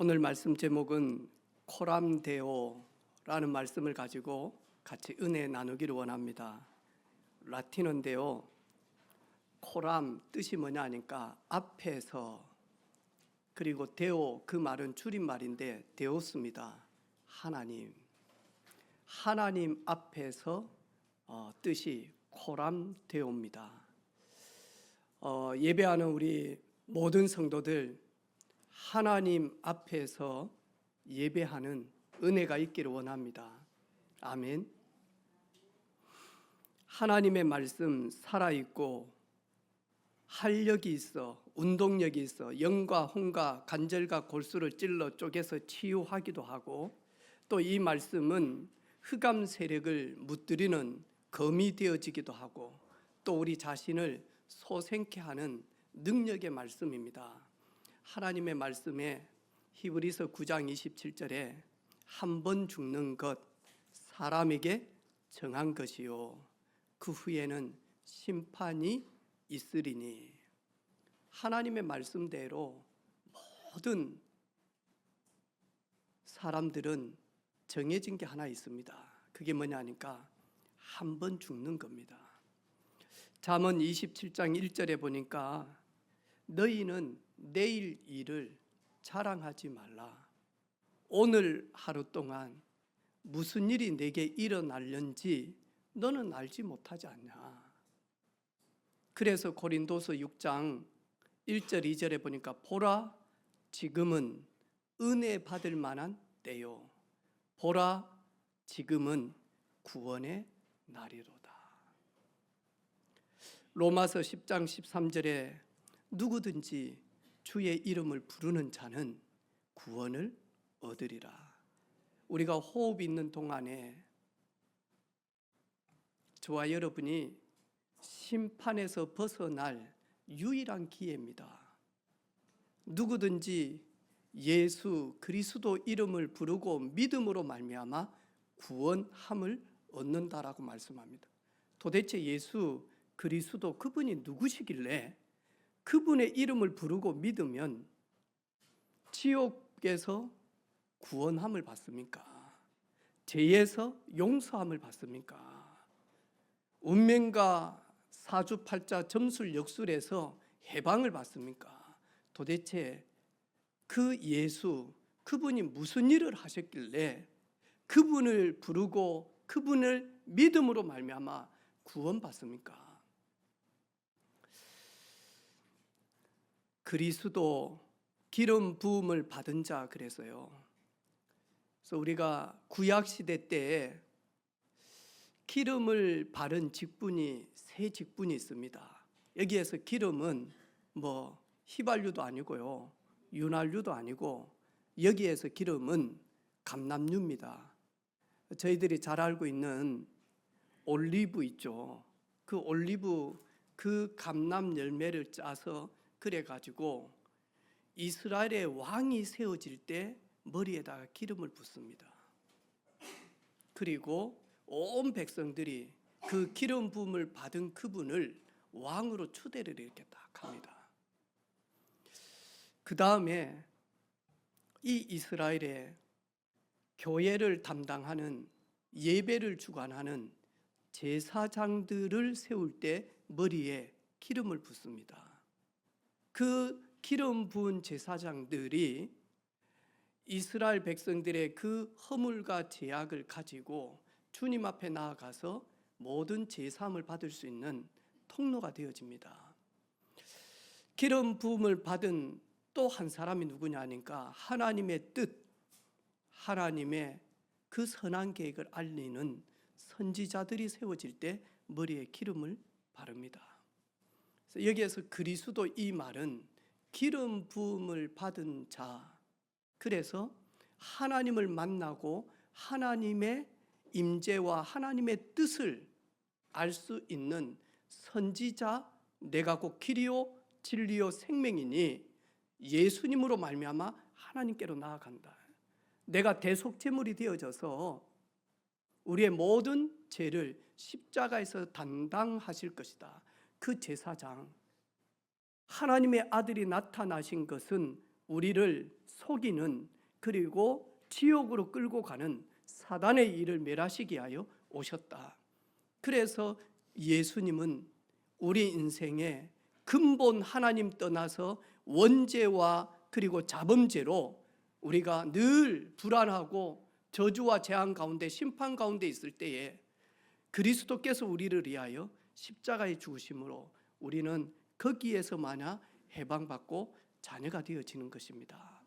오늘 말씀 제목은 코람데오라는 말씀을 가지고 같이 은혜 나누기를 원합니다. 라틴어인데요. 코람 뜻이 뭐냐 하니까 앞에서, 그리고 데오 그 말은 줄임말인데 데오스입니다. 하나님 앞에서 뜻이 코람데오입니다. 예배하는 우리 모든 성도들 하나님 앞에서 예배하는 은혜가 있기를 원합니다. 아멘. 하나님의 말씀 살아있고 활력이 있어, 운동력이 있어, 영과 혼과 관절과 골수를 찔러 쪼개서 치유하기도 하고, 또 이 말씀은 흑암 세력을 무찌르는 검이 되어지기도 하고, 또 우리 자신을 소생케 하는 능력의 말씀입니다. 하나님의 말씀에 히브리서 9장 27절에 한 번 죽는 것 사람에게 정한 것이요 그 후에는 심판이 있으리니, 하나님의 말씀대로 모든 사람들은 정해진 게 하나 있습니다. 그게 뭐냐 하니까 한 번 죽는 겁니다. 잠언 27장 1절에 보니까 너희는 내일 일을 자랑하지 말라. 오늘 하루 동안 무슨 일이 내게 일어날는지 너는 알지 못하지 않냐. 그래서 고린도서 6장 1절 2절에 보니까 보라 지금은 은혜 받을 만한 때요, 보라 지금은 구원의 날이로다. 로마서 10장 13절에 누구든지 주의 이름을 부르는 자는 구원을 얻으리라. 우리가 호흡 있는 동안에 저와 여러분이 심판에서 벗어날 유일한 기회입니다. 누구든지 예수 그리스도 이름을 부르고 믿음으로 말미암아 구원함을 얻는다라고 말씀합니다. 도대체 예수 그리스도 그분이 누구시길래 그분의 이름을 부르고 믿으면 지옥에서 구원함을 받습니까? 죄에서 용서함을 받습니까? 운명과 사주팔자 점술 역술에서 해방을 받습니까? 도대체 그 예수, 그분이 무슨 일을 하셨길래 그분을 부르고 그분을 믿음으로 말미암아 구원받습니까? 그리스도 기름 부음을 받은 자, 그래서요. 그래서 우리가 구약 시대 때에 기름을 바른 직분이 세 직분이 있습니다. 여기에서 기름은 뭐 휘발유도 아니고요, 윤활유도 아니고, 여기에서 기름은 감람유입니다. 저희들이 잘 알고 있는 올리브 있죠. 그 올리브 그 감람 열매를 짜서 그래가지고 이스라엘의 왕이 세워질 때 머리에다가 기름을 붓습니다. 그리고 온 백성들이 그 기름 부음을 받은 그분을 왕으로 추대를 이렇게 딱 합니다. 그 다음에 이 이스라엘의 교회를 담당하는, 예배를 주관하는 제사장들을 세울 때 머리에 기름을 붓습니다. 그 기름 부은 제사장들이 이스라엘 백성들의 그 허물과 죄악을 가지고 주님 앞에 나아가서 모든 제사함을 받을 수 있는 통로가 되어집니다. 기름 부음을 받은 또 한 사람이 누구냐 하니까 하나님의 뜻, 하나님의 그 선한 계획을 알리는 선지자들이 세워질 때 머리에 기름을 바릅니다. 그래서 여기에서 그리스도, 이 말은 기름 부음을 받은 자, 그래서 하나님을 만나고 하나님의 임재와 하나님의 뜻을 알 수 있는 선지자, 내가 곧 길이요 진리요 생명이니 예수님으로 말미암아 하나님께로 나아간다. 내가 대속제물이 되어져서 우리의 모든 죄를 십자가에서 담당하실 것이다. 그 제사장, 하나님의 아들이 나타나신 것은 우리를 속이는, 그리고 지옥으로 끌고 가는 사단의 일을 멸하시기 위하여 오셨다. 그래서 예수님은 우리 인생에 근본 하나님 떠나서 원죄와 그리고 자범죄로 우리가 늘 불안하고 저주와 재앙 가운데 심판 가운데 있을 때에 그리스도께서 우리를 위하여 십자가에 죽으심으로 우리는 거기에서 마냥 해방받고 자녀가 되어지는 것입니다.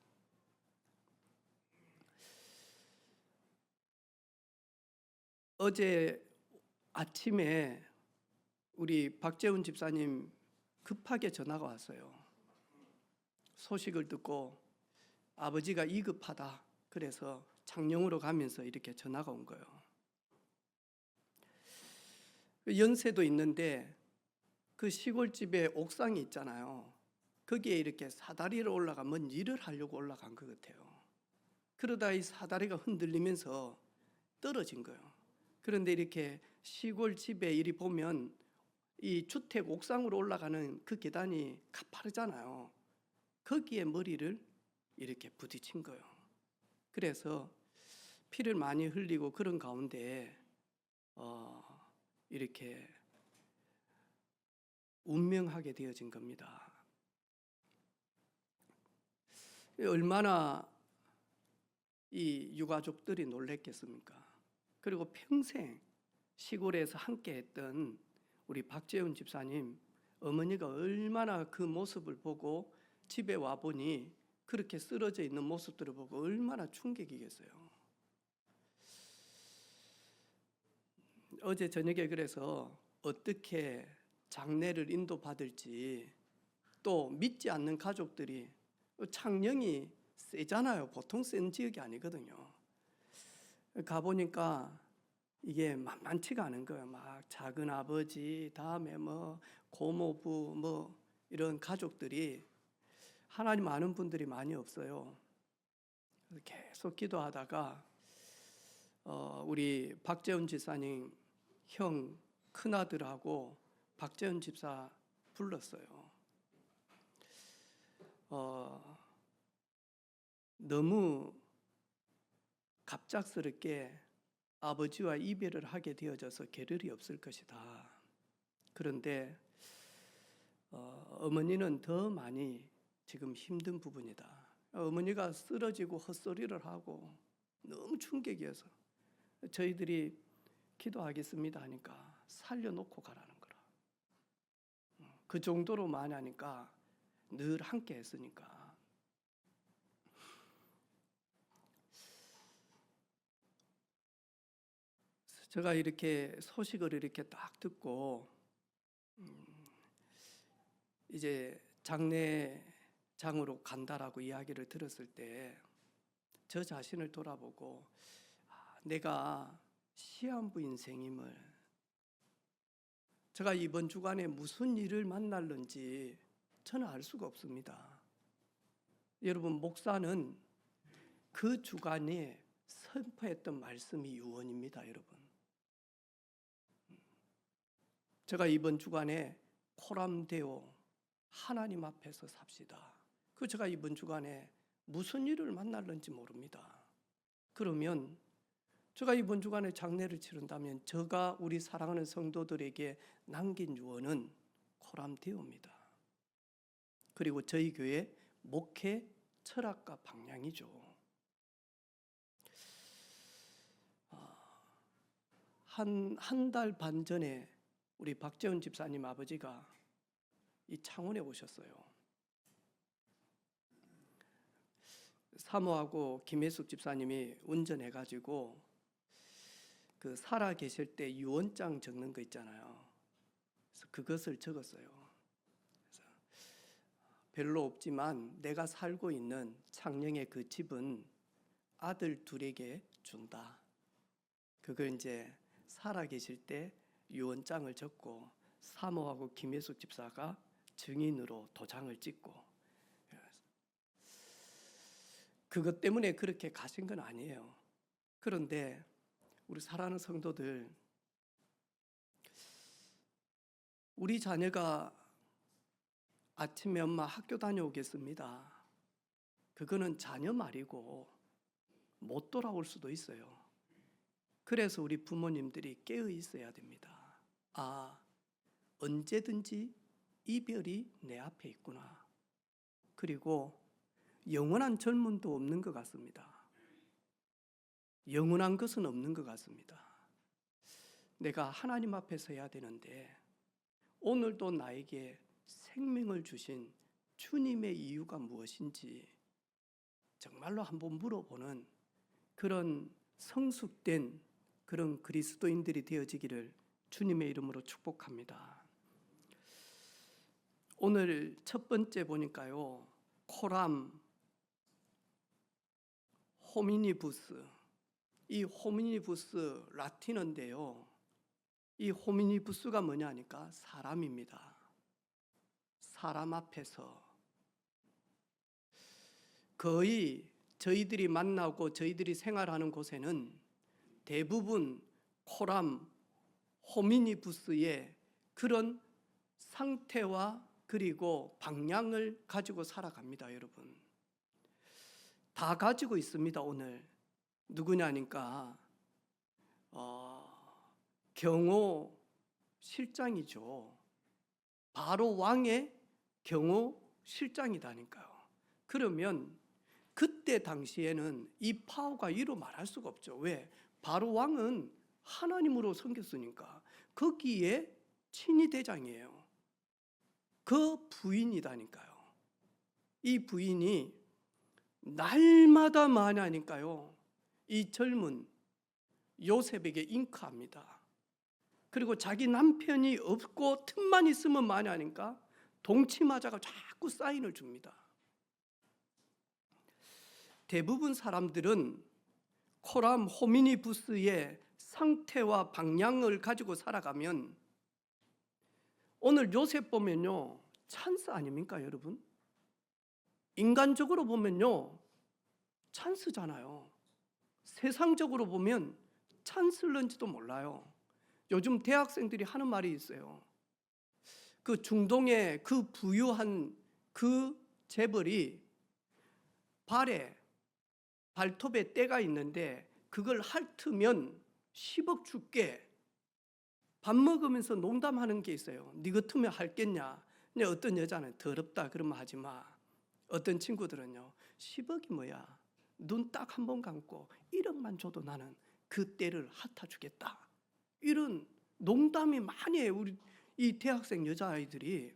어제 아침에 우리 박재훈 집사님 급하게 전화가 왔어요. 소식을 듣고 아버지가 위급하다. 그래서 창녕으로 가면서 이렇게 전화가 온 거예요. 연세도 있는데 그 시골집에 옥상이 있잖아요. 거기에 이렇게 사다리로 올라가 뭔 일을 하려고 올라간 것 같아요. 그러다 이 사다리가 흔들리면서 떨어진 거예요. 그런데 이렇게 시골집에 이리 보면 이 주택 옥상으로 올라가는 그 계단이 가파르잖아요. 거기에 머리를 이렇게 부딪힌 거예요. 그래서 피를 많이 흘리고 그런 가운데 이렇게 운명하게 되어진 겁니다. 얼마나 이 유가족들이 놀랬겠습니까? 그리고 평생 시골에서 함께 했던 우리 박재훈 집사님 어머니가 얼마나 그 모습을 보고 집에 와보니 그렇게 쓰러져 있는 모습들을 보고 얼마나 충격이겠어요. 어제 저녁에 그래서 어떻게 장례를 인도받을지, 또 믿지 않는 가족들이, 창녕이 세잖아요. 보통 센 지역이 아니거든요. 가보니까 이게 만만치가 않은 거예요. 막 작은 아버지, 다음에 뭐 고모부, 뭐 이런 가족들이, 하나님 아는 분들이 많이 없어요. 계속 기도하다가 우리 박재훈 집사님 형 큰아들하고 박재훈 집사 불렀어요. 너무 갑작스럽게 아버지와 이별을 하게 되어져서 겨를이 없을 것이다. 그런데 어머니는 더 많이 지금 힘든 부분이다. 어머니가 쓰러지고 헛소리를 하고 너무 충격이어서 저희들이 기도하겠습니다 하니까 살려놓고 가라는 거라. 그 정도로 많이 하니까 늘 함께 했으니까. 제가 이렇게 소식을 이렇게 딱 듣고 이제 장례장으로 간다라고 이야기를 들었을 때 저 자신을 돌아보고 내가 시한부 인생임을, 제가 이번 주간에 무슨 일을 만날는지 저는 알 수가 없습니다. 여러분, 목사는 그 주간에 선포했던 말씀이 유언입니다. 여러분, 제가 이번 주간에 코람되어 하나님 앞에서 삽시다. 그 제가 이번 주간에 무슨 일을 만날는지 모릅니다. 그러면 제가 이번 주간에 장례를 치른다면 제가 우리 사랑하는 성도들에게 남긴 유언은 코람데오입니다. 그리고 저희 교회 목회 철학과 방향이죠. 한 달 반 전에 우리 박재훈 집사님 아버지가 이 창원에 오셨어요. 사모하고 김혜숙 집사님이 운전해가지고 그 살아 계실 때 유언장 적는 거 있잖아요. 그래서 그것을 적었어요. 그래서 별로 없지만 내가 살고 있는 창녕의 그 집은 아들 둘에게 준다. 그걸 이제 살아 계실 때 유언장을 적고 사모하고 김혜숙 집사가 증인으로 도장을 찍고, 그것 때문에 그렇게 가신 건 아니에요. 그런데 우리 사랑하는 성도들, 우리 자녀가 아침에 엄마 학교 다녀오겠습니다. 그거는 자녀 말이고 못 돌아올 수도 있어요. 그래서 우리 부모님들이 깨어 있어야 됩니다. 아, 언제든지 이별이 내 앞에 있구나. 그리고 영원한 젊음도 없는 것 같습니다. 영원한 것은 없는 것 같습니다. 내가 하나님 앞에 서야 되는데 오늘도 나에게 생명을 주신 주님의 이유가 무엇인지 정말로 한번 물어보는 그런 성숙된 그런 그리스도인들이 되어지기를 주님의 이름으로 축복합니다. 오늘 첫 번째 보니까요, 코람 호미니부스, 이 호미니부스 라틴어인데요, 이 호미니부스가 뭐냐 하니까 사람입니다. 사람 앞에서 거의 저희들이 만나고 저희들이 생활하는 곳에는 대부분 코람 호미니부스의 그런 상태와 그리고 방향을 가지고 살아갑니다. 여러분 다 가지고 있습니다. 오늘 누구냐니까 경호 실장이죠. 바로 왕의 경호 실장이다니까요. 그러면 그때 당시에는 이 파워가 이루 말할 수가 없죠. 왜? 바로 왕은 하나님으로 섬겼으니까 거기에 친위 대장이에요. 그 부인이다니까요. 이 부인이 날마다 만나니까요, 이 젊은 요셉에게 잉크합니다. 그리고 자기 남편이 없고 틈만 있으면 만나니까 동치마자가 자꾸 사인을 줍니다. 대부분 사람들은 코람 호미니부스의 상태와 방향을 가지고 살아가면 오늘 요셉 보면요, 찬스 아닙니까 여러분? 인간적으로 보면요 찬스잖아요. 세상적으로 보면 찬스런지도 몰라요. 요즘 대학생들이 하는 말이 있어요. 그 중동의 그 부유한 그 재벌이 발톱에 때가 있는데 그걸 핥으면 10억 줄게. 밥 먹으면서 농담하는 게 있어요. 네 같으면 할겠냐? 근데 어떤 여자는 더럽다 그러면 하지 마. 어떤 친구들은요, 10억이 뭐야? 눈 딱 한 번 감고 1억만 줘도 나는 그 때를 핥아주겠다. 이런 농담이 많이 해요. 우리 이 대학생 여자아이들이.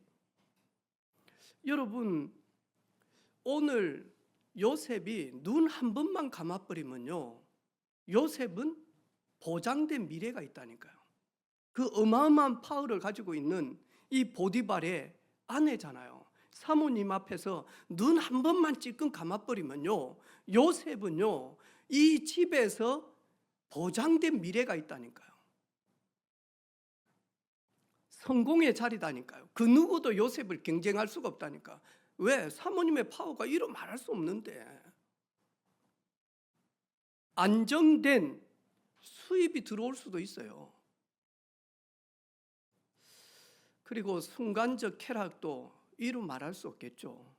여러분 오늘 요셉이 눈 한 번만 감아버리면요, 요셉은 보장된 미래가 있다니까요. 그 어마어마한 파워를 가지고 있는 이 보디발의 아내잖아요. 사모님 앞에서 눈 한 번만 찔끔 감아버리면요, 요셉은요 이 집에서 보장된 미래가 있다니까요. 성공의 자리다니까요. 그 누구도 요셉을 경쟁할 수가 없다니까. 왜? 사모님의 파워가 이루 말할 수 없는데. 안정된 수입이 들어올 수도 있어요. 그리고 순간적 쾌락도 이루 말할 수 없겠죠.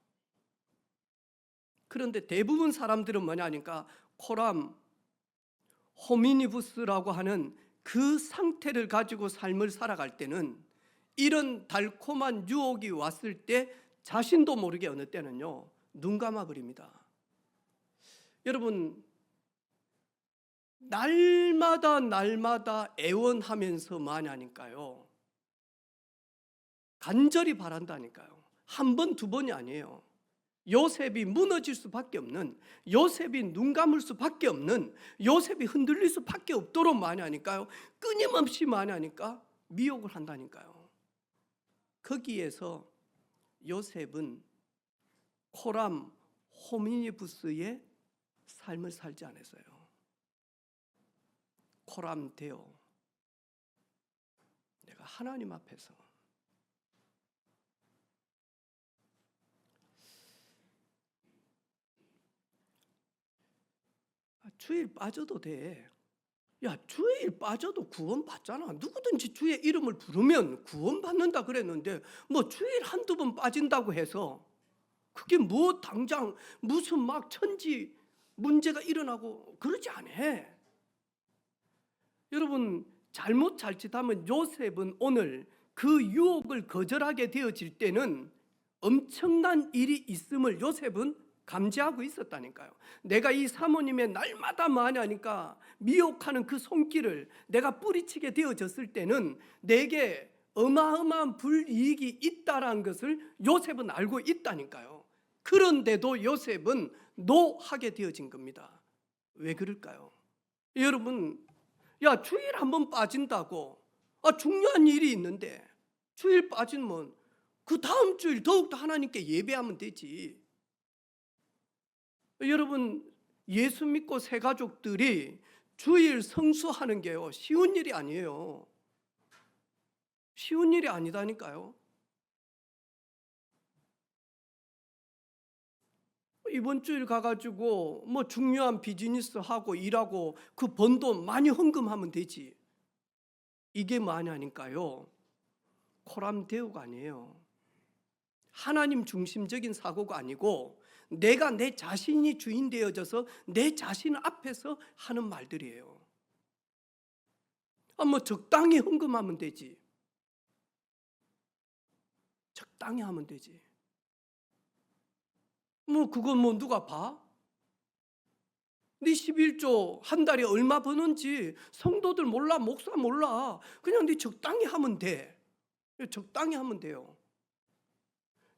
그런데 대부분 사람들은 뭐냐니까 코람 호미니부스라고 하는 그 상태를 가지고 삶을 살아갈 때는 이런 달콤한 유혹이 왔을 때 자신도 모르게 어느 때는요 눈 감아버립니다. 여러분 날마다 애원하면서 마냐니까요, 간절히 바란다니까요. 한 번, 두 번이 아니에요. 요셉이 무너질 수밖에 없는, 요셉이 눈 감을 수밖에 없는, 요셉이 흔들릴 수밖에 없도록 마냐니까요. 끊임없이 마냐니까 미혹을 한다니까요. 거기에서 요셉은 코람 호미니부스의 삶을 살지 않았어요. 코람 되어 내가 하나님 앞에서 주일 빠져도 돼. 야, 주일 빠져도 구원 받잖아. 누구든지 주의 이름을 부르면 구원 받는다 그랬는데 뭐 주일 한두 번 빠진다고 해서 그게 뭐 당장 무슨 막 천지 문제가 일어나고 그러지 않아. 여러분, 잘못 자칫하면 요셉은 오늘 그 유혹을 거절하게 되어질 때는 엄청난 일이 있음을 요셉은 감지하고 있었다니까요. 내가 이 사모님의 날마다 많이 하니까 미혹하는 그 손길을 내가 뿌리치게 되어졌을 때는 내게 어마어마한 불이익이 있다라는 것을 요셉은 알고 있다니까요. 그런데도 요셉은 노하게 되어진 겁니다. 왜 그럴까요? 여러분, 야, 주일 한번 빠진다고, 중요한 일이 있는데 주일 빠지면 그 다음 주일 더욱더 하나님께 예배하면 되지. 여러분, 예수 믿고 새 가족들이 주일 성수하는 게요, 쉬운 일이 아니에요. 쉬운 일이 아니다니까요. 이번 주일 가가지고 뭐 중요한 비즈니스 하고 일하고 그 번 돈 많이 헌금하면 되지. 이게 뭐냐니까요, 코람데오가 아니에요. 하나님 중심적인 사고가 아니고 내가 내 자신이 주인 되어져서 내 자신 앞에서 하는 말들이에요. 뭐 적당히 헌금하면 되지. 적당히 하면 되지. 뭐 그건 뭐 누가 봐? 네 11조 한 달에 얼마 버는지 성도들 몰라, 목사 몰라. 그냥 네 적당히 하면 돼. 적당히 하면 돼요.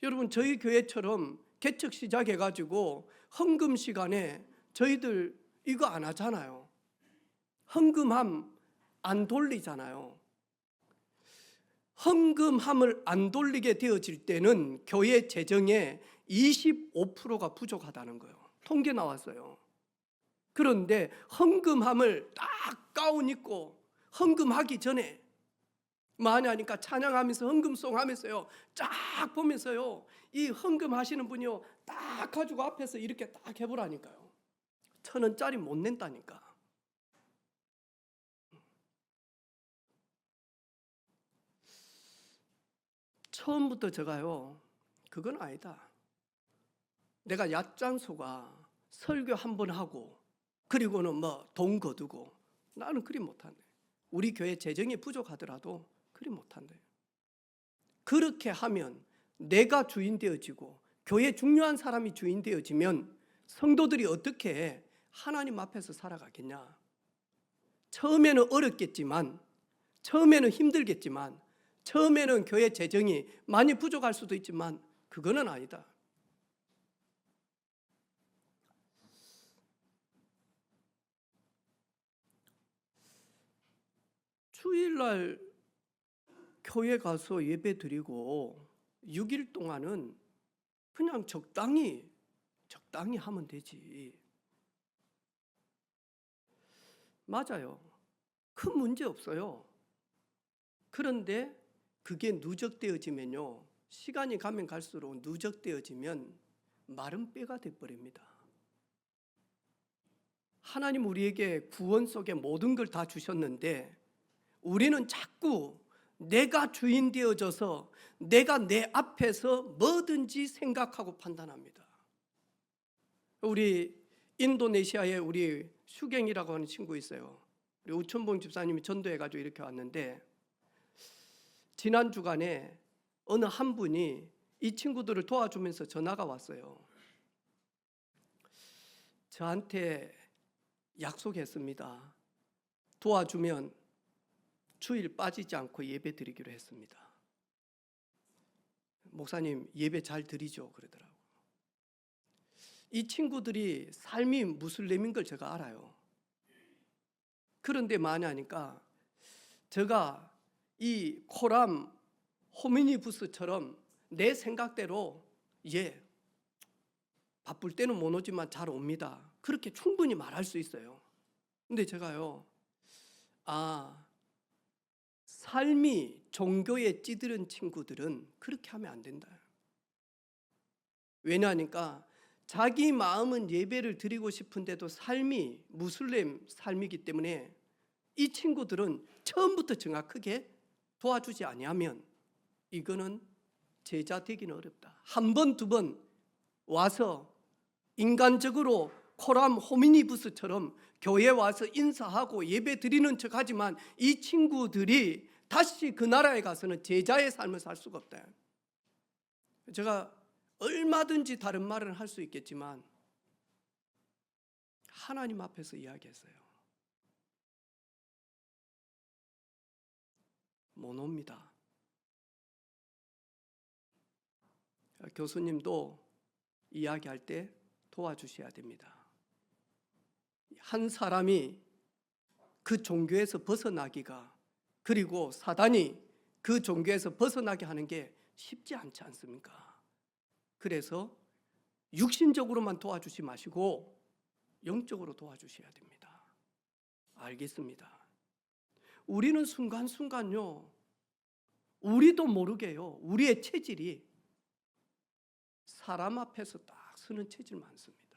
여러분, 저희 교회처럼 개척 시작해가지고 헌금 시간에 저희들 이거 안 하잖아요. 헌금함 안 돌리잖아요. 헌금함을 안 돌리게 되어질 때는 교회 재정에 25%가 부족하다는 거예요. 통계 나왔어요. 그런데 헌금함을 딱 가운 입고 헌금하기 전에 많이 하니까 찬양하면서 헌금송 하면서요, 쫙 보면서요, 이 헌금하시는 분이요 딱 가지고 앞에서 이렇게 딱 해보라니까요. 1,000원짜리 못 낸다니까. 처음부터 제가요, 그건 아니다. 내가 얕장소가 설교 한 번 하고 그리고는 뭐 돈 거두고, 나는 그리 못한대. 우리 교회 재정이 부족하더라도 그리 못한대. 그렇게 하면 내가 주인 되어지고 교회 중요한 사람이 주인 되어지면 성도들이 어떻게 하나님 앞에서 살아가겠냐. 처음에는 어렵겠지만, 처음에는 힘들겠지만, 처음에는 교회 재정이 많이 부족할 수도 있지만 그거는 아니다. 주일날 교회 가서 예배 드리고 6일 동안은 그냥 적당히 하면 되지. 맞아요. 큰 문제 없어요. 그런데 그게 누적되어지면요, 시간이 가면 갈수록 누적되어지면 마른 뼈가 돼버립니다. 하나님 우리에게 구원 속에 모든 걸 다 주셨는데 우리는 자꾸 내가 주인 되어져서 내가 내 앞에서 뭐든지 생각하고 판단합니다. 우리 인도네시아에 우리 슈갱이라고 하는 친구 있어요. 우리 우천봉 집사님이 전도해가지고 이렇게 왔는데, 지난 주간에 어느 한 분이 이 친구들을 도와주면서 전화가 왔어요. 저한테 약속했습니다. 도와주면 주일 빠지지 않고 예배 드리기로 했습니다. 목사님, 예배 잘 드리죠? 그러더라고요. 이 친구들이 삶이 무슬림인 걸 제가 알아요. 그런데 많이 하니까 제가 이 코람 호미니부스처럼 내 생각대로 바쁠 때는 못 오지만 잘 옵니다, 그렇게 충분히 말할 수 있어요. 근데 제가요, 삶이 종교에 찌들은 친구들은 그렇게 하면 안 된다. 왜냐하니까 자기 마음은 예배를 드리고 싶은데도 삶이 무슬림 삶이기 때문에 이 친구들은 처음부터 정확하게 도와주지 아니하면 이거는 제자 되기는 어렵다. 한 번, 두 번 와서 인간적으로 코람 호미니부스처럼 교회 와서 인사하고 예배 드리는 척하지만 이 친구들이 다시 그 나라에 가서는 제자의 삶을 살 수가 없다. 제가 얼마든지 다른 말은 할 수 있겠지만 하나님 앞에서 이야기했어요. 못 옵니다. 교수님도 이야기할 때 도와주셔야 됩니다. 한 사람이 그 종교에서 벗어나기가, 그리고 사단이 그 종교에서 벗어나게 하는 게 쉽지 않지 않습니까? 그래서 육신적으로만 도와주지 마시고 영적으로 도와주셔야 됩니다. 알겠습니다. 우리는 순간순간요, 우리도 모르게요, 우리의 체질이 사람 앞에서 딱 서는 체질 많습니다.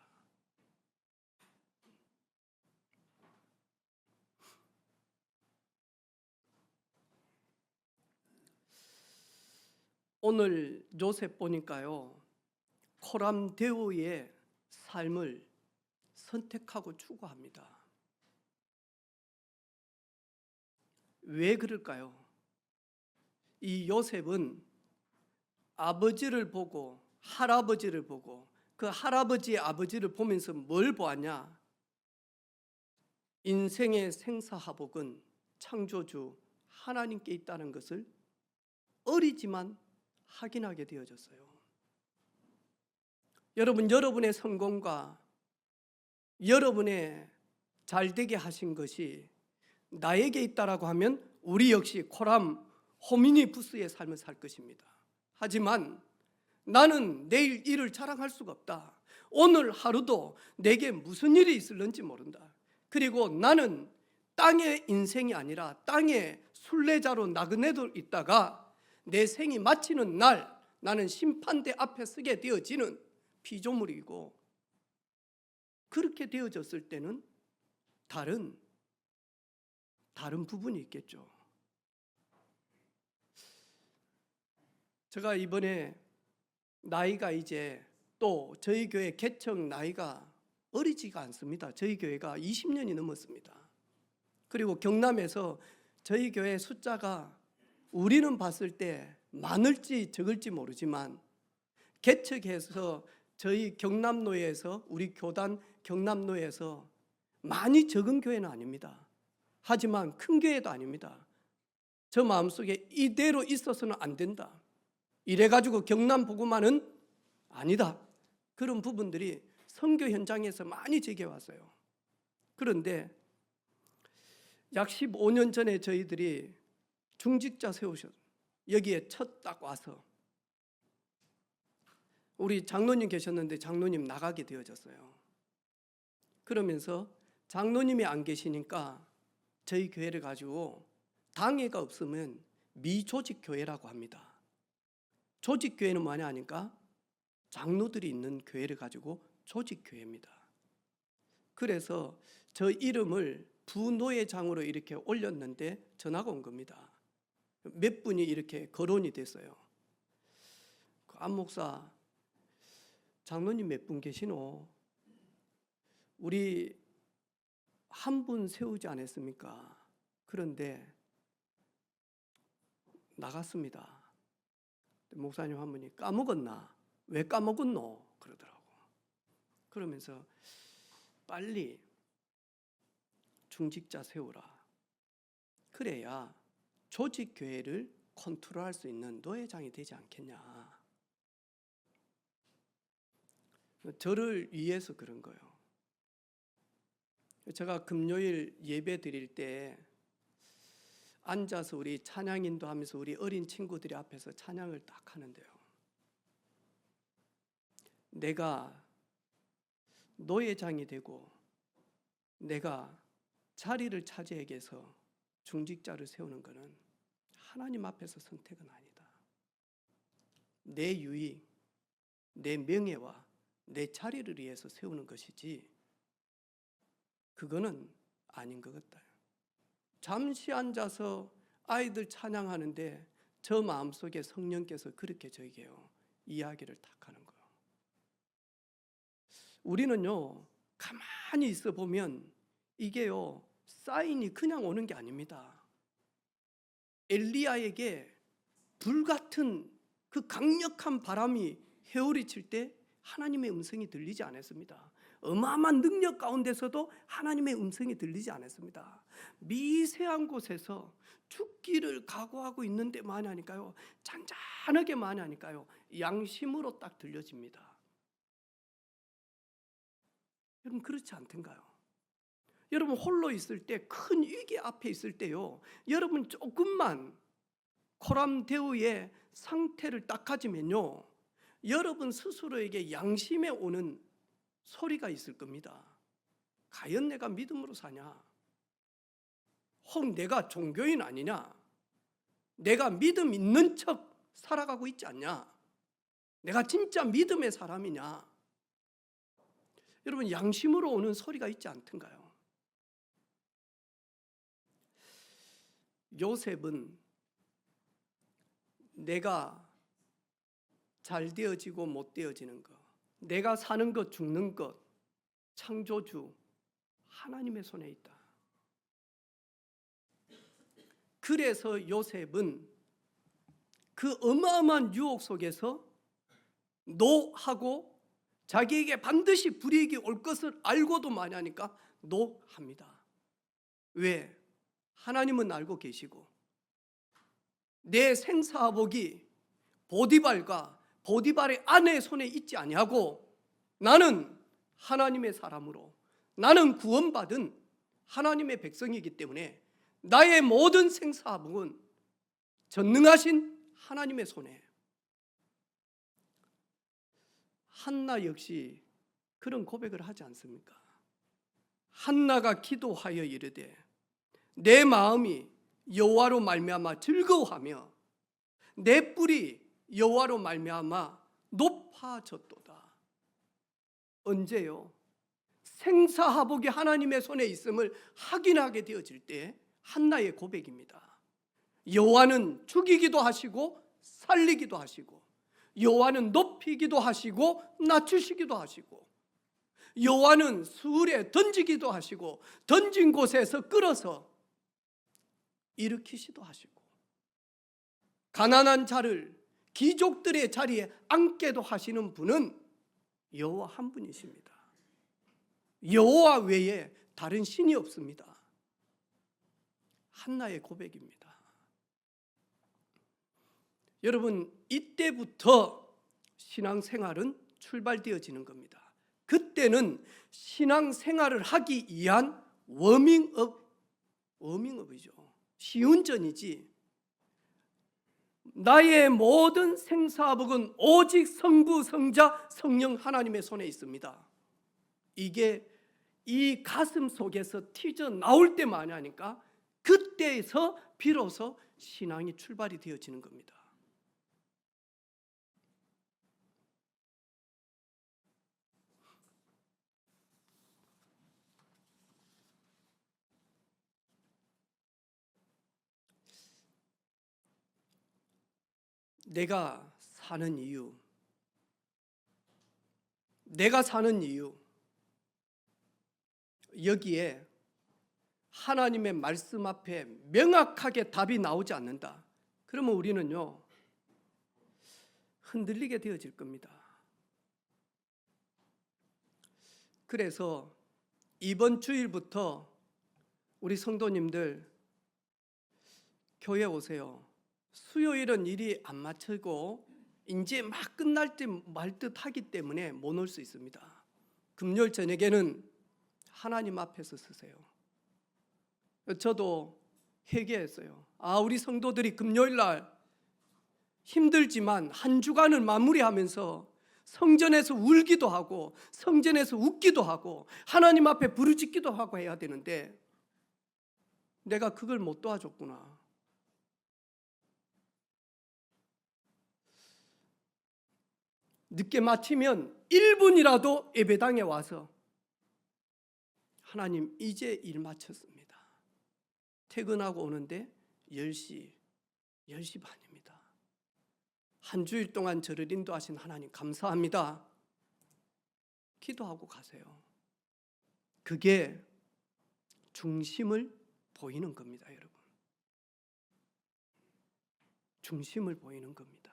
오늘 요셉 보니까요, 코람데오의 삶을 선택하고 추구합니다. 왜 그럴까요? 이 요셉은 아버지를 보고 할아버지를 보고 그 할아버지의 아버지를 보면서 뭘 보았냐? 인생의 생사화복은 창조주 하나님께 있다는 것을 어리지만 확인하게 되어졌어요. 여러분, 여러분의 성공과 여러분의 잘되게 하신 것이 나에게 있다라고 하면 우리 역시 코람 호미니부스의 삶을 살 것입니다. 하지만 나는 내일 일을 자랑할 수가 없다. 오늘 하루도 내게 무슨 일이 있을는지 모른다. 그리고 나는 땅의 인생이 아니라 땅의 순례자로 나그네도 있다가 내 생이 마치는 날 나는 심판대 앞에 서게 되어지는 피조물이고, 그렇게 되어졌을 때는 다른 부분이 있겠죠. 제가 이번에 나이가 이제 또 저희 교회 개척 나이가 어리지가 않습니다. 저희 교회가 20년이 넘었습니다. 그리고 경남에서 저희 교회 숫자가 우리는 봤을 때 많을지 적을지 모르지만 개척해서 저희 경남로에서, 우리 교단 경남로에서 많이 적은 교회는 아닙니다. 하지만 큰 교회도 아닙니다. 저 마음속에 이대로 있어서는 안 된다, 이래가지고 경남 복음화는 아니다, 그런 부분들이 선교 현장에서 많이 제게 왔어요. 그런데 약 15년 전에 저희들이 중직자 세우셨어요. 여기에 첫 딱 와서 우리 장로님 계셨는데 장로님 나가게 되어졌어요. 그러면서 장로님이 안 계시니까 저희 교회를 가지고 당회가 없으면 미조직 교회라고 합니다. 조직 교회는 뭐냐 하니까 장로들이 있는 교회를 가지고 조직 교회입니다. 그래서 저 이름을 부노회장으로 이렇게 올렸는데 전화가 온 겁니다. 몇 분이 이렇게 거론이 됐어요. 안 목사, 장로님 몇 분 계시노? 우리 한 분 세우지 않았습니까? 그런데 나갔습니다. 목사님 한 분이 까먹었나? 왜 까먹었노? 그러더라고. 그러면서 빨리 중직자 세우라. 그래야 조직교회를 컨트롤할 수 있는 노회장이 되지 않겠냐. 저를 위해서 그런 거예요. 제가 금요일 예배 드릴 때 앉아서 우리 찬양 인도하면서 우리 어린 친구들이 앞에서 찬양을 딱 하는데요, 내가 노회장이 되고 내가 자리를 차지하기 위해서 중직자를 세우는 것은 하나님 앞에서 선택은 아니다. 내 유익, 내 명예와 내 자리를 위해서 세우는 것이지 그거는 아닌 것 같다. 잠시 앉아서 아이들 찬양하는데 저 마음속에 성령께서 그렇게 저에게요 이야기를 딱 하는 거예요. 우리는요, 가만히 있어 보면 이게요, 사인이 그냥 오는 게 아닙니다. 엘리야에게 불같은 그 강력한 바람이 회오리 칠 때 하나님의 음성이 들리지 않았습니다. 어마어마한 능력 가운데서도 하나님의 음성이 들리지 않았습니다. 미세한 곳에서 죽기를 각오하고 있는데 많이 하니까요, 잔잔하게 많이 하니까요, 양심으로 딱 들려집니다. 여러분 그렇지 않던가요? 여러분 홀로 있을 때, 큰 위기 앞에 있을 때요, 여러분 조금만 코람데우의 상태를 딱 가지면요, 여러분 스스로에게 양심에 오는 소리가 있을 겁니다. 과연 내가 믿음으로 사냐? 혹 내가 종교인 아니냐? 내가 믿음 있는 척 살아가고 있지 않냐? 내가 진짜 믿음의 사람이냐? 여러분 양심으로 오는 소리가 있지 않던가요? 요셉은 내가 잘 되어지고 못 되어지는 것, 내가 사는 것 죽는 것, 창조주 하나님의 손에 있다. 그래서 요셉은 그 어마어마한 유혹 속에서 노하고 자기에게 반드시 불이익이 올 것을 알고도 많이 하니까 노합니다. 왜? 하나님은 알고 계시고 내 생사복이 보디발과 보디발의 아내의 손에 있지 아니하고 나는 하나님의 사람으로, 나는 구원받은 하나님의 백성이기 때문에 나의 모든 생사복은 전능하신 하나님의 손에. 한나 역시 그런 고백을 하지 않습니까? 한나가 기도하여 이르되 내 마음이 여호와로 말미암아 즐거워하며 내 뿔이 여호와로 말미암아 높아졌도다. 언제요? 생사하복이 하나님의 손에 있음을 확인하게 되어질 때 한나의 고백입니다. 여호와는 죽이기도 하시고 살리기도 하시고 여호와는 높이기도 하시고 낮추시기도 하시고 여호와는 수울에 던지기도 하시고 던진 곳에서 끌어서 일으키시도 하시고 가난한 자를 귀족들의 자리에 앉게도 하시는 분은 여호와 한 분이십니다. 여호와 외에 다른 신이 없습니다. 한나의 고백입니다. 여러분 이때부터 신앙생활은 출발되어지는 겁니다. 그때는 신앙생활을 하기 위한 워밍업이죠. 시운전이지. 나의 모든 생사복은 오직 성부, 성자, 성령 하나님의 손에 있습니다. 이게 이 가슴 속에서 튀져 나올 때만이 하니까 그때에서 비로소 신앙이 출발이 되어지는 겁니다. 내가 사는 이유, 여기에 하나님의 말씀 앞에 명확하게 답이 나오지 않는다. 그러면 우리는요, 흔들리게 되어질 겁니다. 그래서 이번 주일부터 우리 성도님들 교회 오세요. 수요일은 일이 안 맞추고 이제 막 끝날 때 말 듯 하기 때문에 못 올 수 있습니다. 금요일 저녁에는 하나님 앞에서 쓰세요. 저도 회개했어요. 우리 성도들이 금요일 날 힘들지만 한 주간을 마무리하면서 성전에서 울기도 하고 성전에서 웃기도 하고 하나님 앞에 부르짖기도 하고 해야 되는데 내가 그걸 못 도와줬구나. 늦게 마치면 1분이라도 예배당에 와서 하나님 이제 일 마쳤습니다. 퇴근하고 오는데 10시 반입니다. 한 주일 동안 저를 인도하신 하나님 감사합니다. 기도하고 가세요. 그게 중심을 보이는 겁니다, 여러분. 중심을 보이는 겁니다.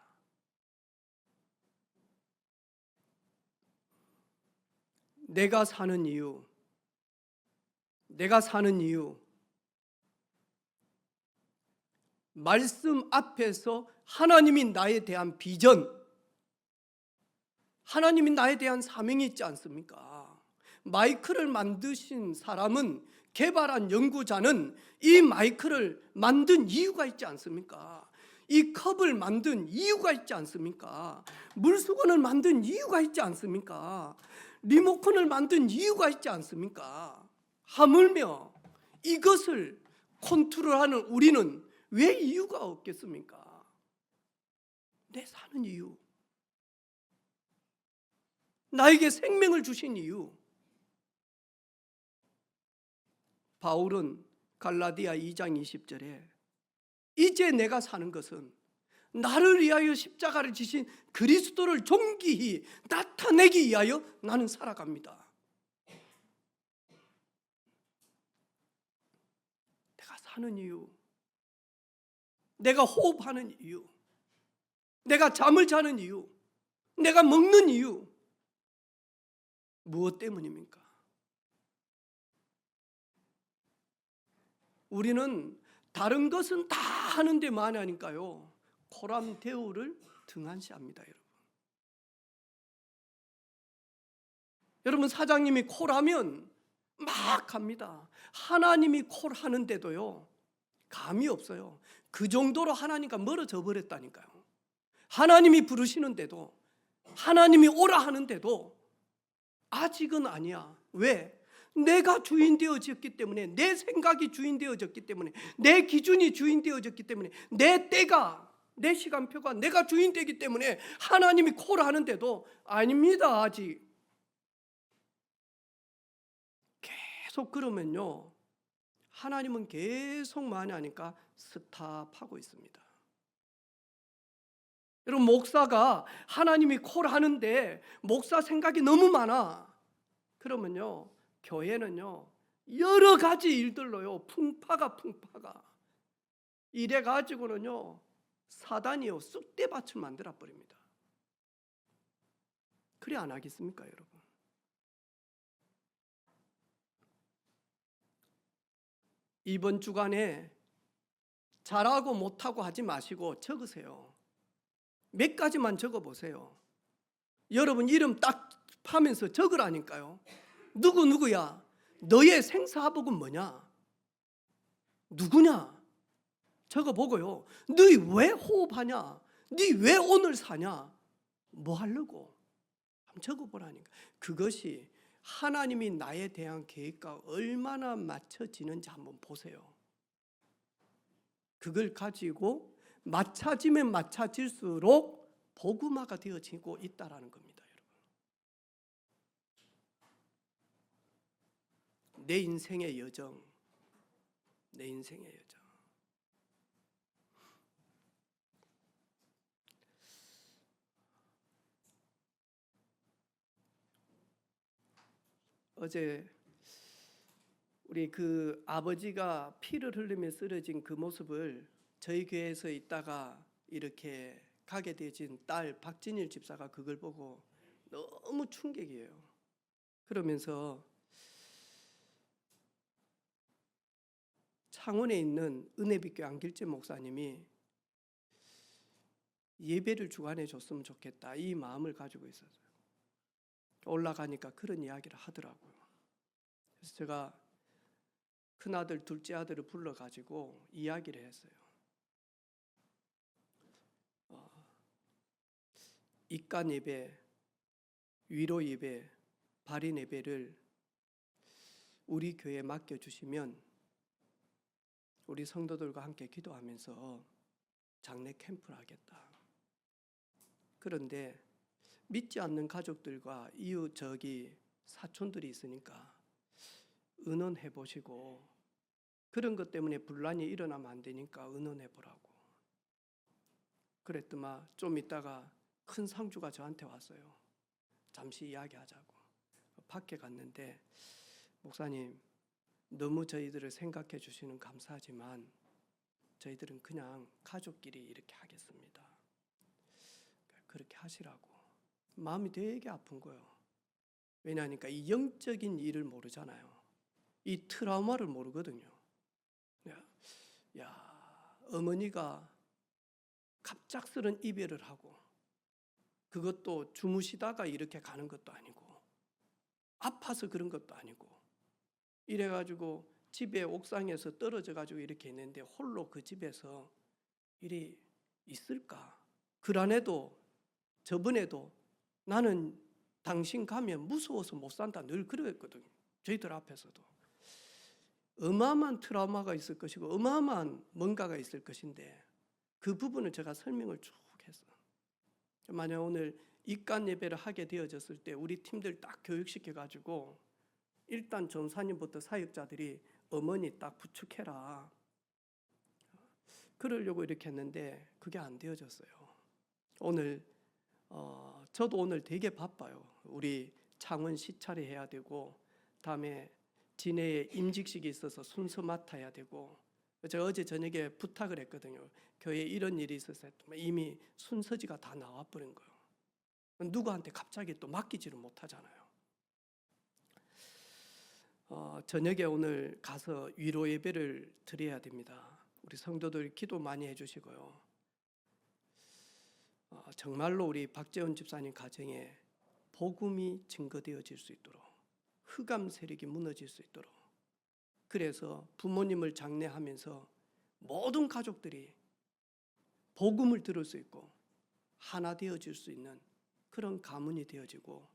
내가 사는 이유, 말씀 앞에서 하나님이 나에 대한 비전, 하나님이 나에 대한 사명이 있지 않습니까? 마이크를 만드신 사람은, 개발한 연구자는 이 마이크를 만든 이유가 있지 않습니까? 이 컵을 만든 이유가 있지 않습니까? 물수건을 만든 이유가 있지 않습니까? 리모컨을 만든 이유가 있지 않습니까? 하물며 이것을 컨트롤하는 우리는 왜 이유가 없겠습니까? 내 사는 이유, 나에게 생명을 주신 이유. 바울은 갈라디아 2장 20절에 이제 내가 사는 것은 나를 위하여 십자가를 지신 그리스도를 존귀히 나타내기 위하여 나는 살아갑니다. 내가 사는 이유, 내가 호흡하는 이유, 내가 잠을 자는 이유, 내가 먹는 이유, 무엇 때문입니까? 우리는 다른 것은 다 하는데 만하니까요, 코람대우를 등한시합니다. 여러분, 사장님이 콜하면 막 합니다. 하나님이 콜하는데도요, 감이 없어요. 그 정도로 하나님과 멀어져 버렸다니까요. 하나님이 부르시는데도, 하나님이 오라 하는데도 아직은 아니야. 왜? 내가 주인 되어졌기 때문에, 내 생각이 주인 되어졌기 때문에, 내 기준이 주인 되어졌기 때문에, 내 때가, 내 시간표가 내가 주인 되기 때문에 하나님이 콜하는데도 아닙니다. 아직. 계속 그러면요, 하나님은 계속 많이 하니까 스탑하고 있습니다. 여러분, 목사가 하나님이 콜하는데 목사 생각이 너무 많아. 그러면요, 교회는요, 여러 가지 일들로요, 풍파가 이래 가지고는요, 사단이요, 쑥대밭을 만들어 버립니다. 그래 안 하겠습니까, 여러분? 이번 주간에 잘하고 못하고 하지 마시고 적으세요. 몇 가지만 적어보세요. 여러분 이름 딱 파면서 적으라니까요. 누구야? 너의 생사화복은 뭐냐? 누구냐? 적어보고요. 너희 왜 호흡하냐? 너희 왜 오늘 사냐? 뭐 하려고? 한번 적어보라니까. 그것이 하나님이 나에 대한 계획과 얼마나 맞춰지는지 한번 보세요. 그걸 가지고 맞춰지면 맞춰질수록 복음화가 되어지고 있다라는 겁니다, 여러분. 내 인생의 여정, 내 인생의 여정. 어제 우리 그 아버지가 피를 흘리며 쓰러진 그 모습을 저희 교회에서 있다가 이렇게 가게 되어진 딸 박진일 집사가 그걸 보고 너무 충격이에요. 그러면서 창원에 있는 은혜빛교회 안길재 목사님이 예배를 주관해 줬으면 좋겠다, 이 마음을 가지고 있었어요. 올라가니까 그런 이야기를 하더라고요. 그래서 제가 큰아들 둘째 아들을 불러가지고 이야기를 했어요. 입간 예배, 위로 예배, 발인 예배를 우리 교회에 맡겨주시면 우리 성도들과 함께 기도하면서 장례 캠프를 하겠다. 그런데 믿지 않는 가족들과 이웃 사촌들이 있으니까 의논해 보시고, 그런 것 때문에 분란이 일어나면 안 되니까 의논해 보라고 그랬더만 좀 있다가 큰 상주가 저한테 왔어요. 잠시 이야기하자고. 밖에 갔는데 목사님 너무 저희들을 생각해 주시는 감사하지만 저희들은 그냥 가족끼리 이렇게 하겠습니다. 그렇게 하시라고. 마음이 되게 아픈 거예요. 왜냐하니까 이 영적인 일을 모르잖아요. 이 트라우마를 모르거든요. 야, 어머니가 갑작스런 이별을 하고 그것도 주무시다가 이렇게 가는 것도 아니고 아파서 그런 것도 아니고 이래가지고 집에 옥상에서 떨어져가지고 이렇게 있는데 홀로 그 집에서 일이 있을까? 그란에도 저번에도 나는 당신 가면 무서워서 못 산다 늘 그랬거든요. 저희들 앞에서도. 어마어마한 트라우마가 있을 것이고 어마어마한 뭔가가 있을 것인데 그 부분을 제가 설명을 쭉 했어. 만약 오늘 입간 예배를 하게 되어졌을 때 우리 팀들 딱 교육시켜가지고 일단 전사님부터 사역자들이 어머니 딱 부축해라. 그러려고 이렇게 했는데 그게 안 되어졌어요. 오늘 저도 오늘 되게 바빠요. 우리 창원 시찰이 해야 되고 다음에 진해에 임직식이 있어서 순서 맡아야 되고 제가 어제 저녁에 부탁을 했거든요. 교회에 이런 일이 있어서 이미 순서지가 다 나와버린 거예요. 누구한테 갑자기 또 맡기지를 못하잖아요. 저녁에 오늘 가서 위로 예배를 드려야 됩니다. 우리 성도들 기도 많이 해주시고요. 정말로 우리 박재원 집사님 가정에 복음이 증거되어질 수 있도록 흑암 세력이 무너질 수 있도록 그래서 부모님을 장례하면서 모든 가족들이 복음을 들을 수 있고 하나 되어질 수 있는 그런 가문이 되어지고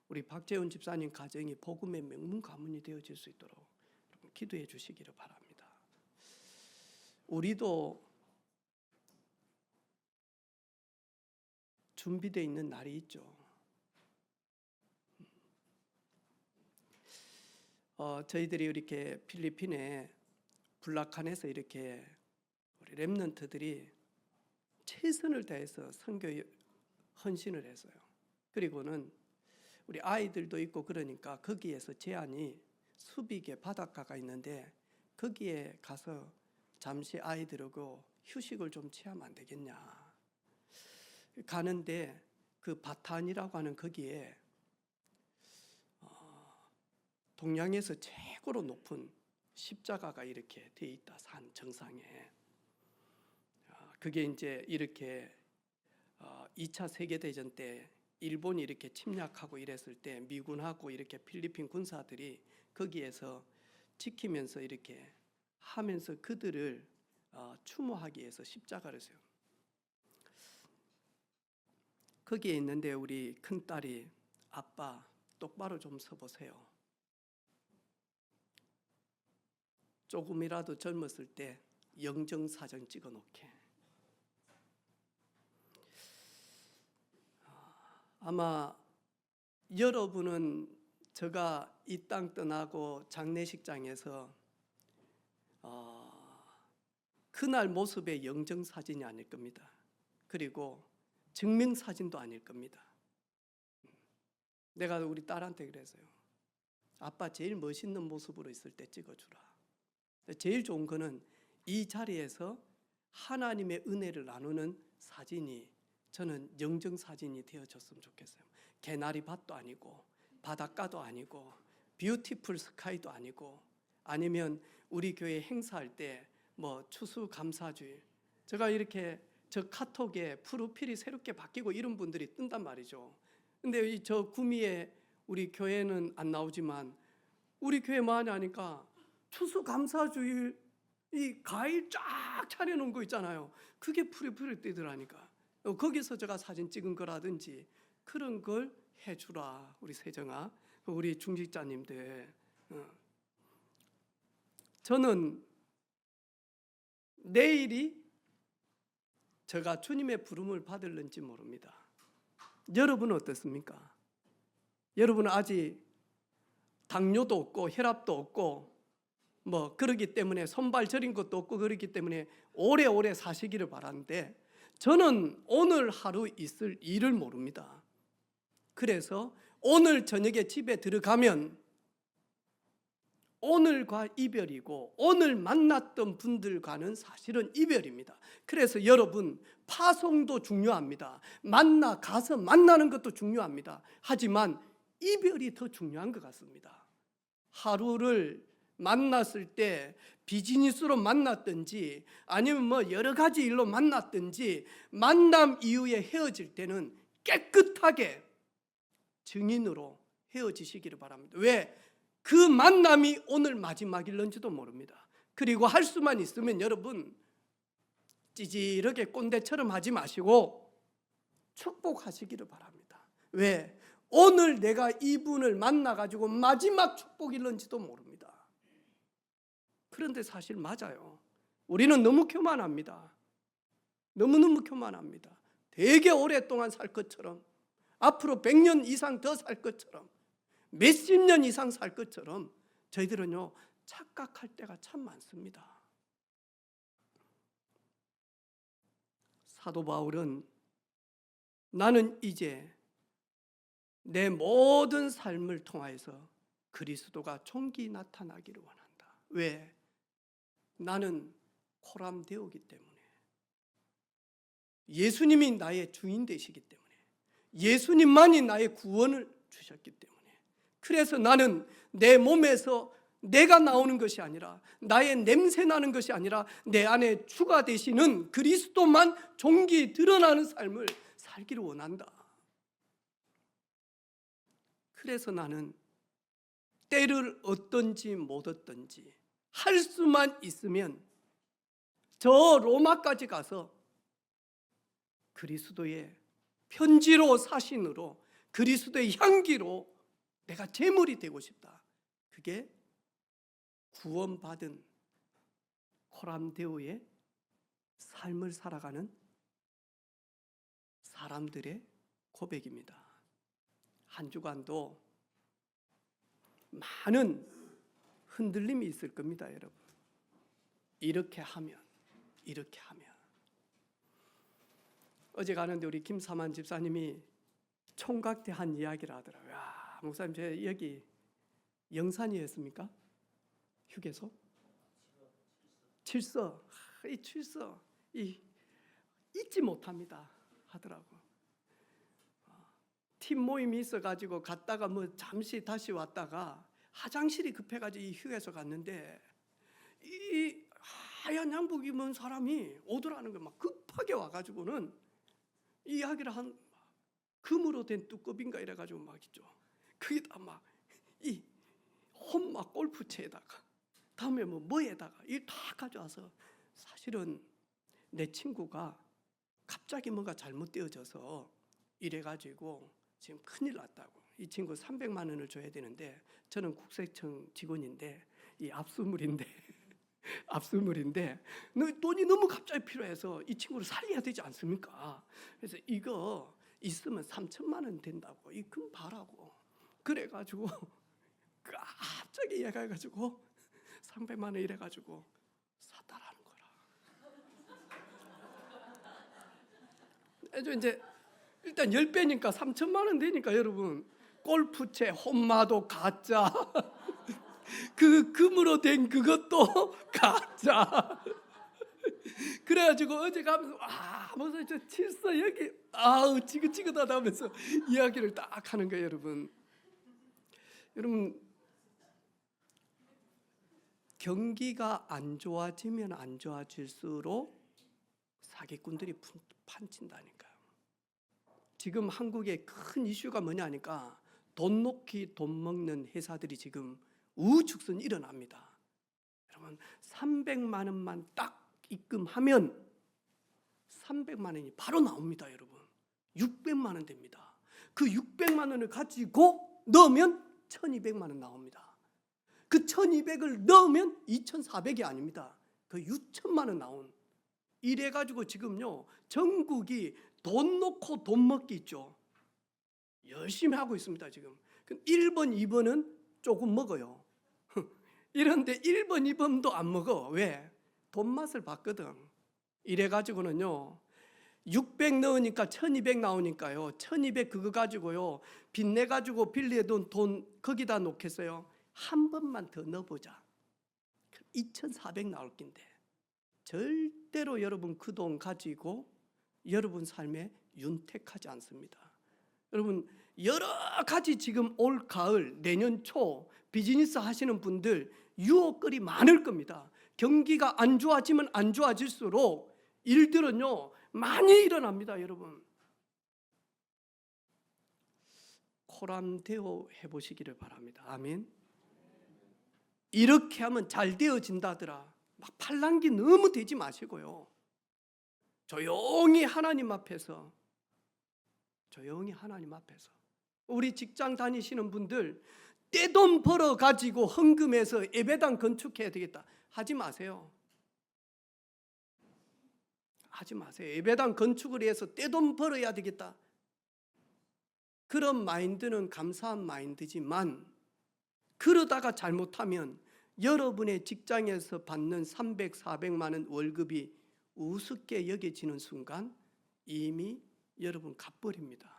우리 박재훈 집사님 가정이 복음의 명문 가문이 되어질 수 있도록 기도해 주시기를 바랍니다. 우리도 준비되어 있는 날이 있죠. 저희들이 이렇게 필리핀에 불라칸에서 이렇게 우리 렘넌트들이 최선을 다해서 선교에 헌신을 했어요. 그리고는 우리 아이들도 있고 그러니까 거기에서 제안이 수빅에 바닷가가 있는데 거기에 가서 잠시 아이들하고 휴식을 좀 취하면 안 되겠냐. 가는데 그 바탄이라고 하는 거기에 동양에서 최고로 높은 십자가가 이렇게 돼 있다. 산 정상에. 그게 이제 이렇게 2차 세계대전 때 일본이 이렇게 침략하고 이랬을 때 미군하고 이렇게 필리핀 군사들이 거기에서 지키면서 이렇게 하면서 그들을 추모하기 위해서 십자가를 세워. 거기에 있는데 우리 큰딸이 아빠 똑바로 좀 서보세요. 조금이라도 젊었을 때 영정사정 찍어놓게. 아마 여러분은 제가 이 땅 떠나고 장례식장에서 그날 모습의 영정사진이 아닐 겁니다. 그리고 증명사진도 아닐 겁니다. 내가 우리 딸한테 그랬어요. 아빠 제일 멋있는 모습으로 있을 때 찍어주라. 제일 좋은 거는 이 자리에서 하나님의 은혜를 나누는 사진이 저는 영정사진이 되어졌으면 좋겠어요. 개나리밭도 아니고 바닷가도 아니고 뷰티풀 스카이도 아니고 아니면 우리 교회 행사할 때 뭐 추수감사주일 제가 이렇게 저 카톡에 프로필이 새롭게 바뀌고 이런 분들이 뜬단 말이죠. 근데 저 구미에 우리 교회는 안 나오지만 우리 교회 많이 하니까 추수감사주일 이 과일 쫙 차려놓은 거 있잖아요. 그게 프로필에 뜨더라니까. 거기서 제가 사진 찍은 거라든지 그런 걸 해주라. 우리 세정아, 우리 중직자님들. 저는 내일이 제가 주님의 부름을 받을는지 모릅니다. 여러분은 어떻습니까? 여러분은 아직 당뇨도 없고 혈압도 없고 뭐 그러기 때문에 손발 저린 것도 없고 그렇기 때문에 오래오래 사시기를 바라는데 저는 오늘 하루 있을 일을 모릅니다. 그래서 오늘 저녁에 집에 들어가면 오늘과 이별이고 오늘 만났던 분들과는 사실은 이별입니다. 그래서 여러분, 파송도 중요합니다. 가서 만나는 것도 중요합니다. 하지만 이별이 더 중요한 것 같습니다. 하루를 만났을 때 비즈니스로 만났든지 아니면 뭐 여러 가지 일로 만났든지 만남 이후에 헤어질 때는 깨끗하게 증인으로 헤어지시기를 바랍니다. 왜? 그 만남이 오늘 마지막일런지도 모릅니다. 그리고 할 수만 있으면 여러분, 찌질하게 꼰대처럼 하지 마시고 축복하시기를 바랍니다. 왜? 오늘 내가 이분을 만나가지고 마지막 축복일런지도 모릅니다. 그런데 사실 맞아요. 우리는 너무 교만합니다. 너무너무 교만합니다. 되게 오랫동안 살 것처럼, 앞으로 100년 이상 더 살 것처럼, 몇십 년 이상 살 것처럼 저희들은요, 착각할 때가 참 많습니다. 사도 바울은 나는 이제 내 모든 삶을 통하여서 그리스도가 존귀 나타나기를 원한다. 왜? 나는 코람되오기 때문에, 예수님이 나의 주인 되시기 때문에, 예수님만이 나의 구원을 주셨기 때문에, 그래서 나는 내 몸에서 내가 나오는 것이 아니라, 나의 냄새 나는 것이 아니라 내 안에 주가 되시는 그리스도만 존귀 드러나는 삶을 살기를 원한다. 그래서 나는 때를 얻든지 못 얻든지 할 수만 있으면 저 로마까지 가서 그리스도의 편지로, 사신으로, 그리스도의 향기로 내가 제물이 되고 싶다. 그게 구원받은 코람데오의 삶을 살아가는 사람들의 고백입니다. 한 주간도 많은 흔들림이 있을 겁니다, 여러분. 이렇게 하면, 이렇게 하면. 어제 가는데 우리 김사만 집사님이 총각 때 한 이야기를 하더라고요. 야, 목사님, 저 여기 영산이었습니까? 휴게소? 칠서. 이 칠서 잊지 못합니다 하더라고. 팀 모임이 있어가지고 갔다가 뭐 잠시 다시 왔다가 화장실이 급해가지고 이 휴게소 갔는데 이 하얀 양복 입은 사람이 오더라는 거, 막 급하게 와가지고는 이야기를 한 금으로 된 뚜껑인가 이래가지고 막 있죠. 거기다 막 이 홈막 골프채에다가 다음에 뭐에다가 이 다 가져와서, 사실은 내 친구가 갑자기 뭐가 잘못되어져서 이래가지고 지금 큰일 났다고. 이 친구 300만 원을 줘야 되는데 저는 국세청 직원인데 이 압수물인데 돈이 너무 갑자기 필요해서 이 친구를 살려야 되지 않습니까? 그래서 이거 있으면 3천만 원 된다고, 이 금 바라고. 그래가지고 갑자기 얘기해가지고 300만 원 이래가지고 사달라는 거라. 이제 일단 10배니까 3천만 원 되니까 여러분, 골프채, 홈마도 가짜, 그 금으로 된 그것도 가짜. 그래가지고 어제 가면서 무슨 저 칠서 여기 지긋지긋하다 하면서 이야기를 딱 하는 거예요, 여러분. 여러분, 경기가 안 좋아지면 안 좋아질수록 사기꾼들이 판친다니까요. 지금 한국의 큰 이슈가 뭐냐니까 돈 놓기 돈 먹는 회사들이 지금 우후죽순 일어납니다. 여러분, 300만 원만 딱 입금하면 300만 원이 바로 나옵니다, 여러분. 600만 원 됩니다. 그 600만 원을 가지고 넣으면 1200만 원 나옵니다. 그 1200을 넣으면 2400이 아닙니다. 그 6천만 원 나온. 이래가지고 지금요, 전국이 돈 놓고 돈 먹기 있죠. 열심히 하고 있습니다, 지금. 1번, 2번은 조금 먹어요. 이런데 1번, 2번도 안 먹어. 왜? 돈 맛을 봤거든. 이래가지고는요, 600 넣으니까 1200 나오니까요. 1200 그거 가지고요. 빚내 가지고 빌려둔 돈 거기다 놓겠어요. 한 번만 더 넣어보자. 2400 나올 낀데 절대로 여러분 그 돈 가지고 여러분 삶에 윤택하지 않습니다. 여러분 여러 가지 지금 올 가을 내년 초 비즈니스 하시는 분들 유혹거리 많을 겁니다. 경기가 안 좋아지면 안 좋아질수록 일들은요 많이 일어납니다. 여러분 코람되어 해보시기를 바랍니다. 아멘. 이렇게 하면 잘 되어진다더라 막 팔랑기 너무 되지 마시고요. 조용히 하나님 앞에서 우리 직장 다니시는 분들 떼돈 벌어 가지고 헌금해서 예배당 건축해야 되겠다 하지 마세요. 예배당 건축을 위해서 떼돈 벌어야 되겠다. 그런 마인드는 감사한 마인드지만 그러다가 잘못하면 여러분의 직장에서 받는 300, 400만 원 월급이 우습게 여겨지는 순간 이미 여러분 갚버립니다.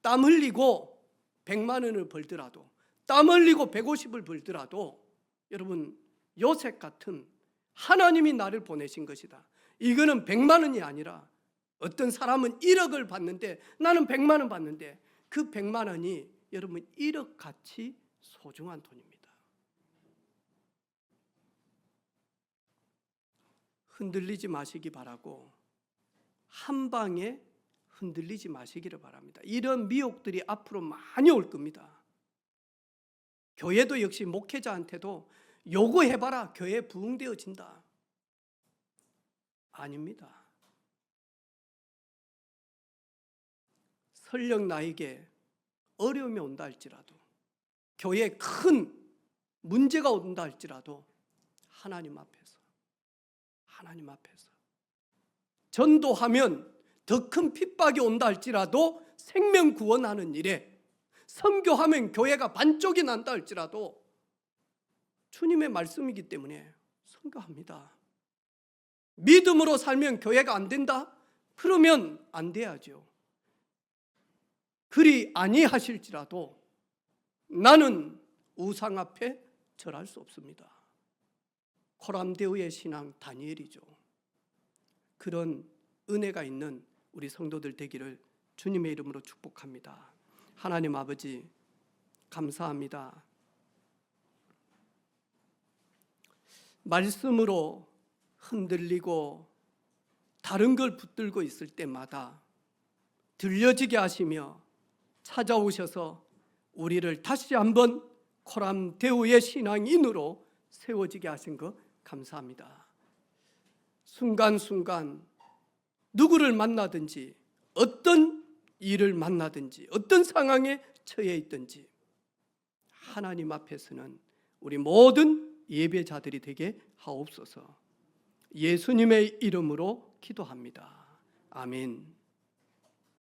땀 흘리고 100만 원을 벌더라도, 땀 흘리고 150을 벌더라도 여러분 요셉 같은 하나님이 나를 보내신 것이다. 이거는 100만 원이 아니라 어떤 사람은 1억을 받는데 나는 100만 원 받는데 그 100만 원이 여러분 1억 같이 소중한 돈입니다. 흔들리지 마시기 바라고 한 방에 흔들리지 마시기를 바랍니다. 이런 미혹들이 앞으로 많이 올 겁니다. 교회도 역시 목회자한테도 요거해봐라 교회 부흥되어진다. 아닙니다. 설령 나에게 어려움이 온다 할지라도 교회에 큰 문제가 온다 할지라도 하나님 앞에서 전도하면 더 큰 핍박이 온다 할지라도 생명 구원하는 일에 선교하면 교회가 반쪽이 난다 할지라도 주님의 말씀이기 때문에 선교합니다. 믿음으로 살면 교회가 안 된다? 그러면 안 돼야죠. 그리 아니하실지라도 나는 우상 앞에 절할 수 없습니다. 코람데우의 신앙 다니엘이죠. 그런 은혜가 있는 우리 성도들 되기를 주님의 이름으로 축복합니다. 하나님 아버지 감사합니다. 말씀으로 흔들리고 다른 걸 붙들고 있을 때마다 들려지게 하시며 찾아오셔서 우리를 다시 한번 코람데우의 신앙인으로 세워지게 하신 것 감사합니다. 순간순간 누구를 만나든지 어떤 일을 만나든지 어떤 상황에 처해 있든지 하나님 앞에서는 우리 모든 예배자들이 되게 하옵소서. 예수님의 이름으로 기도합니다. 아멘.